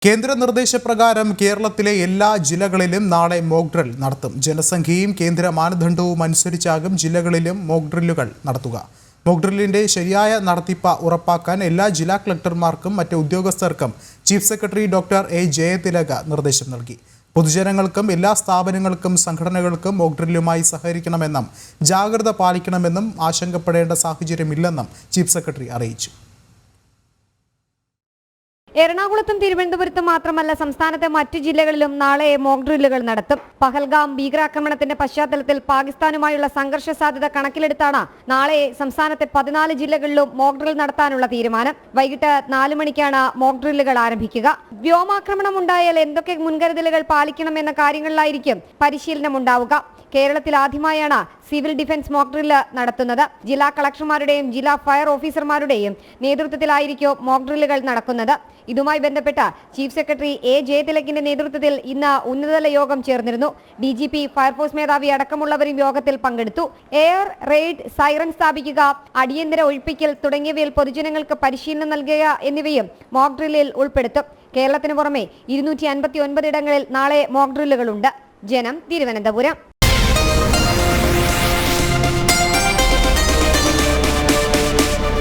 കേന്ദ്ര നിർദ്ദേശപ്രകാരം കേരളത്തിലെ എല്ലാ ജില്ലകളിലും നാളെ മോക്ക് ഡ്രിൽ നടത്തും. ജനസംഖ്യയും കേന്ദ്ര മാനദണ്ഡവും അനുസരിച്ചാകും ജില്ലകളിലും മോക്ക് ഡ്രില്ലുകൾ നടത്തുക. മോക്ക് ഡ്രില്ലിന്റെ ശരിയായ നടത്തിപ്പ് ഉറപ്പാക്കാൻ എല്ലാ ജില്ലാ കളക്ടർമാർക്കും മറ്റ് ഉദ്യോഗസ്ഥർക്കും chief secretary doctor A Jayatilaka നിർദ്ദേശം നൽകി. പൊതുജനങ്ങൾക്കും എല്ലാ സ്ഥാപനങ്ങൾക്കും സംഘടനകൾക്കും മോക്ക് ഡ്രില്ലുമായി സഹകരിക്കണമെന്നും ജാഗ്രത പാലിക്കണമെന്നും ആശങ്കപ്പെടേണ്ട സാഹചര്യമില്ലെന്നും ചീഫ് സെക്രട്ടറി അറിയിച്ചു. എറണാകുളത്തും തിരുവനന്തപുരത്തും മാത്രമല്ല സംസ്ഥാനത്തെ മറ്റു ജില്ലകളിലും നാളെ മോക്ക് ഡ്രില്ലുകൾ നടത്തും. പഹൽഗാം ഭീകരാക്രമണത്തിന്റെ പശ്ചാത്തലത്തിൽ പാകിസ്ഥാനുമായുള്ള സംഘർഷ സാധ്യത കണക്കിലെടുത്താണ് നാളെ സംസ്ഥാനത്തെ 14 ജില്ലകളിലും മോക്ക് ഡ്രിൽ നടത്താനുള്ള തീരുമാനം. വൈകിട്ട് 4 മണിക്കാണ് മോക്ക് ഡ്രില്ലുകൾ ആരംഭിക്കുക. വ്യോമാക്രമണം ഉണ്ടായാൽ എന്തൊക്കെ മുൻകരുതലുകൾ പാലിക്കണമെന്ന കാര്യങ്ങളിലായിരിക്കും പരിശീലനം ഉണ്ടാവുക. കേരളത്തിൽ ആദ്യമായാണ് സിവിൽ ഡിഫൻസ് മോക്ക് ഡ്രില്ല് നടത്തുന്നത്. ജില്ലാ കളക്ടർമാരുടെയും ജില്ലാ ഫയർ ഓഫീസർമാരുടെയും നേതൃത്വത്തിലായിരിക്കും മോക്ക് ഡ്രില്ലുകൾ നടക്കുന്നത്. ഇതുമായി ബന്ധപ്പെട്ട ചീഫ് സെക്രട്ടറി എ ജയതിലകിന്റെ നേതൃത്വത്തിൽ ഇന്ന് ഉന്നതതല യോഗം ചേർന്നിരുന്നു. DGP, ഫയർഫോഴ്സ് മേധാവി അടക്കമുള്ളവരും യോഗത്തിൽ പങ്കെടുത്തു. എയർ റെയ്ഡ്, സൈറൻ സ്ഥാപിക്കുക, അടിയന്തര ഒഴിപ്പിക്കൽ തുടങ്ങിയവയിൽ പൊതുജനങ്ങൾക്ക് പരിശീലനം നൽകുക എന്നിവയും മോക്ക് ഡ്രില്ലിൽ ഉൾപ്പെടുത്തും. കേരളത്തിന് പുറമെ 259 ഇടങ്ങളിൽ നാളെ മോക്ക് ഡ്രില്ലുകളുണ്ട്. ജനം, തിരുവനന്തപുരം.